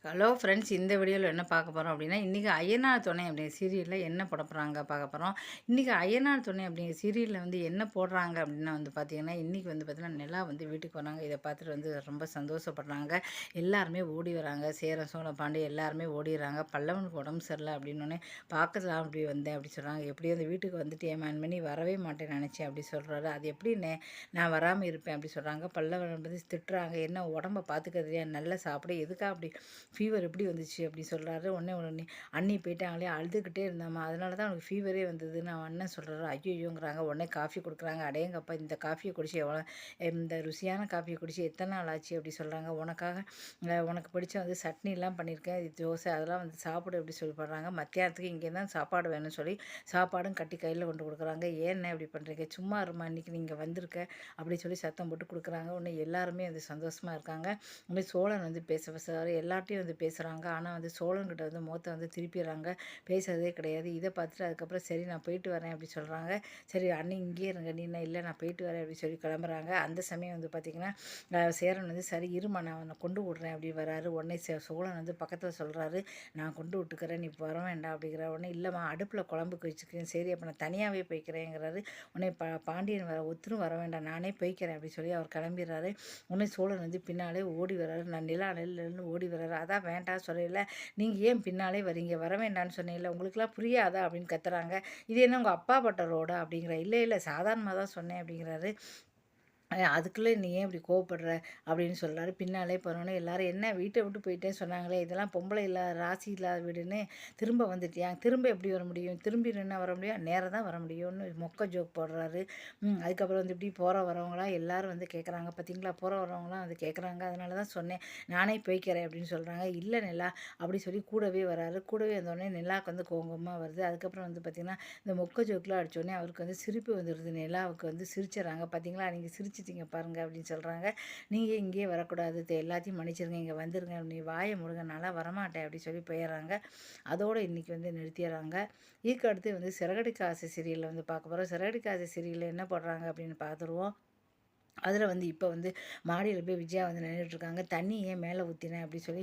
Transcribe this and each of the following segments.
Hello friends, இந்த வீடியோவில் என்ன பார்க்க போகிறோம் அப்படின்னா, இன்றைக்கி ஐயனார் துணை அப்படிங்கிற சீரியலில் என்ன போட போகிறாங்க பார்க்க போகிறோம். இன்றைக்கி ஐயனார் துணை அப்படிங்கிற சீரியலில் வந்து என்ன போடுறாங்க அப்படின்னா வந்து பார்த்திங்கன்னா, இன்றைக்கி வந்து பார்த்திங்கன்னா நிலா வந்து வீட்டுக்கு வராங்க. இதை பார்த்துட்டு வந்து ரொம்ப சந்தோஷப்படுறாங்க. எல்லாருமே ஓடி வராங்க. சேர சோழ பாண்டி எல்லாருமே ஓடிடுறாங்க. பல்லவனுக்கு உடம்பு சரியில்லை அப்படின்னோடனே பார்க்கலாம் அப்படி வந்தேன் அப்படி சொல்கிறாங்க. எப்படி அந்த வீட்டுக்கு வந்துட்டு ஏமான் பண்ணி வரவே மாட்டேன்னு நினச்சேன் அப்படி சொல்கிறாரு. அது எப்படி நான் வராமல் இருப்பேன் அப்படி சொல்கிறாங்க. பல்லவன் வந்து திட்டுறாங்க. என்ன உடம்ப பார்த்துக்கிறதுலையா, நல்லா சாப்பிட, எதுக்கா அப்படி ஃபீவர் எப்படி வந்துச்சு அப்படி சொல்கிறாரு. உடனே அண்ணி போயிட்டாங்களே, அழுதுகிட்டே இருந்தாம்மா, அதனால தான் அவனுக்கு ஃபீவரே வந்ததுன்னு அவன் அண்ணன் சொல்கிறாரு. ஐயோயோங்கிறாங்க. உடனே காஃபி கொடுக்குறாங்க. அடேங்கப்பா, இந்த காஃபியை குடிச்சு இந்த ருசியான காஃபியை குடிச்சு எத்தனை நாள் ஆச்சு அப்படி சொல்கிறாங்க. உனக்காக உனக்கு பிடிச்ச வந்து சட்னிலாம் பண்ணியிருக்கேன், இது தோசை, அதெல்லாம் வந்து சாப்பிடு அப்படி சொல்லி படுறாங்க. மத்தியானத்துக்கு இங்கே தான் சாப்பாடு வேணும்னு சொல்லி சாப்பாடும் கட்டி கையில் கொண்டு கொடுக்குறாங்க. ஏன்னு இப்படி பண்ணுறீங்க, சும்மா இருமா, இன்றைக்கி நீங்கள் வந்திருக்க அப்படி சொல்லி சத்தம் போட்டு கொடுக்குறாங்க. உடனே எல்லாருமே வந்து சந்தோஷமாக இருக்காங்க. உடனே சோழன் வந்து பேச எல்லார்ட்டையும் வந்து பேசுகிறாங்க. ஆனால் வந்து சோழன்கிட்ட வந்து முகத்தை வந்து திருப்பிடுறாங்க. பேசுறதே கிடையாது. இதை பார்த்துட்டு அதுக்கப்புறம் சரி நான் போயிட்டு வரேன் அப்படி சொல்கிறாங்க. சரி அண்ணி இங்கேயே இருங்க, நீ இல்லை நான் போயிட்டு வரேன் அப்படி சொல்லி கிளம்புறாங்க. அந்த சமயம் வந்து பார்த்திங்கன்னா சேரன் வந்து சரி இருமா நான் அவனை கொண்டு விட்றேன் அப்படி வராரு. உடனே சோழன் வந்து பக்கத்தில் சொல்கிறாரு, நான் கொண்டு விட்டுக்கிறேன், நீ வர வேண்டாம் அப்படிங்கிற. உடனே இல்லைம்மா அடுப்பில் குழம்புக்கு வச்சுக்கிறேன், சரி அப்போ நான் தனியாகவே போய்க்கிறேங்கிறாரு. உடனே பாண்டியன் ஒருத்தரும் வர வேண்டாம், நானே போய்க்கிறேன் அப்படி சொல்லி அவர் கிளம்பிடுறாரு. உடனே சோழன் வந்து பின்னாலே ஓடி வர்றாரு. நான் நிலா நெல்லுன்னு ஓடி வர்றாரு. அதான் வேண்டாம் சொல்லல, நீங்கள் ஏன் பின்னாலே வரீங்க, வர வேண்டான்னு சொன்னீங்கல்ல, உங்களுக்குலாம் புரியாதா அப்படின்னு கத்துறாங்க. இது என்ன உங்கள் அப்பா பட்ட ரோடா அப்படிங்கிற. இல்லை இல்லை சாதாரணமாக தான் சொன்னேன் அப்படிங்கிறாரு. அதுக்குள்ளே நீ ஏன் இப்படி கோவப்படுற அப்படின்னு சொல்கிறாரு. பின்னாலே போனோன்னே எல்லாரும் என்ன வீட்டை விட்டு போயிட்டேன்னு சொன்னாங்களே, இதெல்லாம் பொம்பளை இல்லாத ராசி இல்லாத வீடுன்னு திரும்ப வந்துட்டியா, திரும்ப எப்படி வர முடியும், திரும்பி நின்னா வர முடியும், நேரம் தான் வர முடியும்னு மொக்க ஜோக் போடுறாரு. அதுக்கப்புறம் வந்து இப்படி போகிற வரவங்களாம் எல்லாரும் வந்து கேட்குறாங்க. பார்த்தீங்களா, போகிற வரவங்களாம் வந்து கேட்குறாங்க, அதனால தான் சொன்னேன் நானே போய்க்கிறேன் அப்படின்னு சொல்கிறாங்க. இல்லை நிலா அப்படி சொல்லி கூடவே வராரு. கூடவே வந்தோடனே நிலாவுக்கு வந்து கோங்கமாக வருது. அதுக்கப்புறம் வந்து பார்த்திங்கன்னா இந்த மொக்க ஜோக்கில் அடித்தோடனே அவருக்கு வந்து சிரிப்பு வந்துடுது. நிலாவுக்கு வந்து சிரிச்சிடறாங்க. பார்த்தீங்களா நீங்கள் சிரிச்சிட்டிங்க பாருங்க அப்படின்னு சொல்கிறாங்க. நீங்கள் இங்கேயே வரக்கூடாது, எல்லாத்தையும் மன்னிச்சிருங்க, இங்கே வந்துருங்க, நீ வாயை முடுங்க, நான்லாம் வரமாட்டேன் அப்படி சொல்லி போயிடுறாங்க. அதோடு இன்றைக்கி வந்து நிறுத்திடுறாங்க. இதுக்கு அடுத்து வந்து சிறகடிக்க ஆசை சீரியலில் வந்து பார்க்க போகிறோம். சிறகடிக்க ஆசை சீரியலில் என்ன போடுறாங்க அப்படின்னு பார்த்துருவோம். அதில் வந்து இப்போ வந்து மாடியில் போய் விஜயா வந்து நின்றுட்டுருக்காங்க. தண்ணி ஏன் மேலே ஊற்றினேன் அப்படி சொல்லி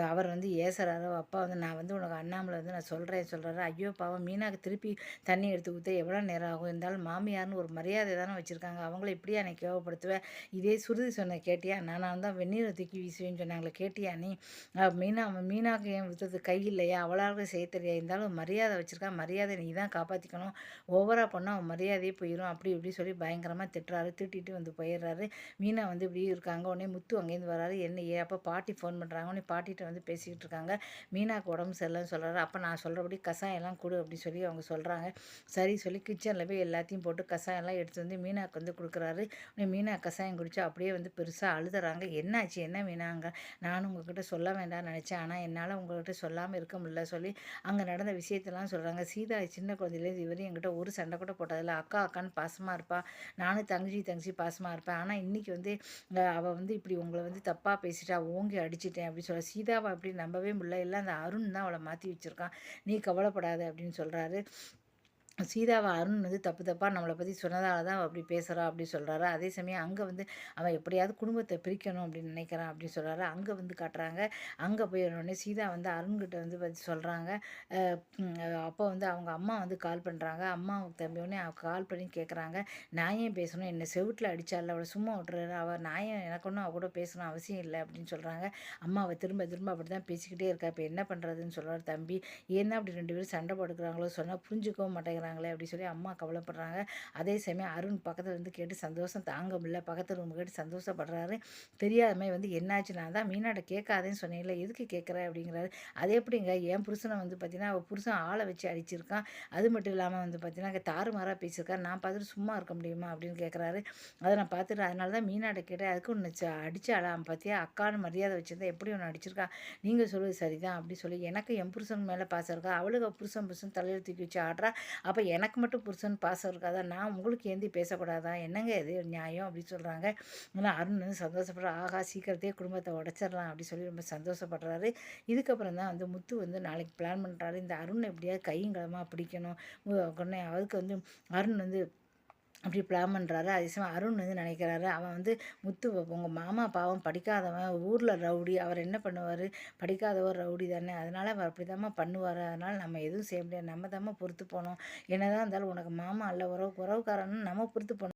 அவர் வந்து ஏசுறாரு. அப்பா வந்து நான் வந்து உனக்கு அண்ணாமலை வந்து நான் சொல்கிறாரு. ஐயோ பாவம், மீனாக்கு திருப்பி தண்ணி எடுத்து ஊற்ற எவ்வளோ நேரம் ஆகும், இருந்தாலும் மாமியார்னு ஒரு மரியாதை தானே வச்சுருக்காங்க, அவங்கள இப்படியா நீ கேவப்படுத்துவேன், இதே சுருதி சொன்ன கேட்டியா, நான் தான் வெந்நீரை தூக்கி வீசுவேன்னு சொன்னாங்களே கேட்டியா நீ, மீனாக்கு ஏன் விற்றது கை இல்லையா, அவளாக செய்ய தெரியா, இருந்தாலும் மரியாதை வச்சுருக்கா, மரியாதை நீ தான் காப்பாற்றிக்கணும், ஓவராக பண்ணால் அவன் மரியாதையே போயிடும் அப்படி இப்படி சொல்லி பயங்கரமாக திட்டுறாரு. திட்டிட்டு வந்து போயிடுறாரு. மீனா வந்து இப்படி இருக்காங்க. உடனே முத்து அங்கேருந்து வராரு. என்ன அப்போ பாட்டி ஃபோன் பண்ணுறாங்க. உடனே பாட்டிகிட்ட வந்து பேசிக்கிட்டு இருக்காங்க. மீனாக்கு உடம்பு சரியில்லைன்னு சொல்கிறாரு. அப்போ நான் சொல்கிறபடி கசாயம்லாம் கொடு அப்படி சொல்லி அவங்க சொல்கிறாங்க. சரி சொல்லி கிச்சனில் போய் எல்லாத்தையும் போட்டு கசாயம்லாம் எடுத்து வந்து மீனாக்கு வந்து கொடுக்குறாரு. உடனே மீனா கசாயம் குடிச்சு அப்படியே வந்து பெருசாக அழுதுறாங்க. என்னாச்சு என்ன மீனாங்க, நானும் உங்ககிட்ட சொல்ல வேண்டாம்னு நினச்சேன், ஆனால் என்னால் உங்கள்கிட்ட சொல்லாமல் இருக்க முடியல சொல்லி அங்கே நடந்த விஷயத்தெல்லாம் சொல்கிறாங்க. சீதா சின்ன குழந்தையிலேருந்து இவரையும் என்கிட்ட ஒரு சண்டை கூட போட்டதில்ல, அக்கா அக்கான்னு பாசமாக இருப்பா, நானும் தங்கச்சி பாசமாக இருப்பேன், ஆனால் இன்றைக்கி வந்து அவள் வந்து இப்படி உங்களை வந்து தப்பாக பேசிட்டா, ஓங்கி அடிச்சிட்டேன் அப்படி சொல்ல. சீதாவை அப்படி நம்பவே முடியல, எல்லாம் அந்த அருண் தான் அவளை மாற்றி வச்சுருக்கான், நீ கவலைப்படாத அப்படின்னு சொல்கிறாரு. சீதாவை அருண் வந்து தப்பு தப்பாக நம்மளை பற்றி சொன்னதால தான் அப்படி பேசுகிறா அப்படி சொல்கிறாரு. அதே சமயம் அங்கே வந்து அவன் எப்படியாவது குடும்பத்தை பிரிக்கணும் அப்படின்னு நினைக்கிறான் அப்படின்னு சொல்கிறாரு. அங்கே வந்து காட்டுறாங்க. அங்கே போயிடனோடனே சீதா வந்து அருண்கிட்ட வந்து பற்றி சொல்கிறாங்க. அப்போ வந்து அவங்க அம்மா வந்து கால் பண்ணுறாங்க. அம்மாவுக்கு தம்பியோடனே கால் பண்ணி கேட்குறாங்க, நான் ஏன் பேசணும், என்னை செவுட்டில் அடித்தாள், அவளை சும்மா விட்டுறாரு, அவள் நான் ஏன் எனக்கு ஒன்றும் அவ கூட பேசணும் அவசியம் இல்லை அப்படின்னு சொல்கிறாங்க. அம்மாவை திரும்ப திரும்ப அப்படி தான் பேசிக்கிட்டே இருக்கா, இப்போ என்ன பண்ணுறதுன்னு சொல்கிறார் தம்பி. ஏன்னா அப்படி ரெண்டு பேரும் சண்டை போட்டுக்கிறாங்களோ, சொன்னால் புரிஞ்சுக்கவும் மாட்டேங்கிறாங்களே அப்படி சொல்லி அம்மா கவலைப்படுறாங்க. அதே சமயம் அருண் பக்கத்தில் இருந்து கேட்டு சந்தோஷம் தாங்க முடியல, பக்கத்து ரூம் கேட்டு சந்தோஷப்படுறாரு. தெரியாதமே வந்து என்னாச்சு, நான் தான் மீனாட்ட கேட்காதேன்னு சொன்னீங்களே, எதுக்கு கேட்குற அப்படிங்கிறாரு. அது எப்படிங்க, என் புருஷனை வந்து பார்த்தீங்கன்னா அவள் புருஷன் ஆளை வச்சு அடிச்சிருக்கான், அது மட்டும் இல்லாமல் வந்து பார்த்தீங்கன்னா தாறுமாறாக பேசியிருக்காரு, நான் பார்த்துட்டு சும்மா இருக்க முடியுமா அப்படின்னு கேட்குறாரு. அதை நான் பார்த்துட்டு அதனால தான் மீனாட்ட கேட்டேன், அதுக்கு ஒன்று அடிச்சாளா பார்த்தியா, அக்கான்னு மரியாதை வச்சுருந்தா எப்படி ஒன்று அடிச்சிருக்கா, நீங்கள் சொல்வது சரிதான் அப்படி சொல்லி, எனக்கு என் புருஷன் மேலே பாசம் இருக்கா, அவளுக்கு புருஷன் தலையில் தூக்கி வச்சு ஆடுறா, அப்போ எனக்கு மட்டும் புருஷன் பாசம் இருக்காதா, நான் உங்களுக்கு ஏந்தி பேசக்கூடாதா, என்னங்க இது நியாயம் அப்படின்னு சொல்கிறாங்க. ஆனால் அருண் வந்து சந்தோஷப்படுற, ஆகா சீக்கிரத்தையே குடும்பத்தை உடச்சிடலாம் அப்படி சொல்லி ரொம்ப சந்தோஷப்படுறாரு. இதுக்கப்புறம் தான் வந்து முத்து வந்து நாளைக்கு பிளான் பண்ணுறாரு, இந்த அருண் எப்படியாவது கையும் களமாக பிடிக்கணும். உடனே அதுக்கு வந்து அருண் வந்து அப்படி பிளான் பண்ணுறாரு. அதே சமயம் அருண் வந்து நினைக்கிறாரு, அவன் வந்து முத்து உங்கள் மாமா பாவம் படிக்காதவன், ஊரில் ரவுடி. அவர் என்ன பண்ணுவார், படிக்காதவர் ரவுடி தானே, அதனால் அவர் அப்படி தாம்மா பண்ணுவார். அதனால் நம்ம எதுவும் செய்ய முடியாது, நம்ம தாம்மா பொறுத்து போனோம். என்னதான் இருந்தாலும் உனக்கு மாமா அல்ல, உறவுக்காரன்னு நம்ம பொறுத்து போனோம்.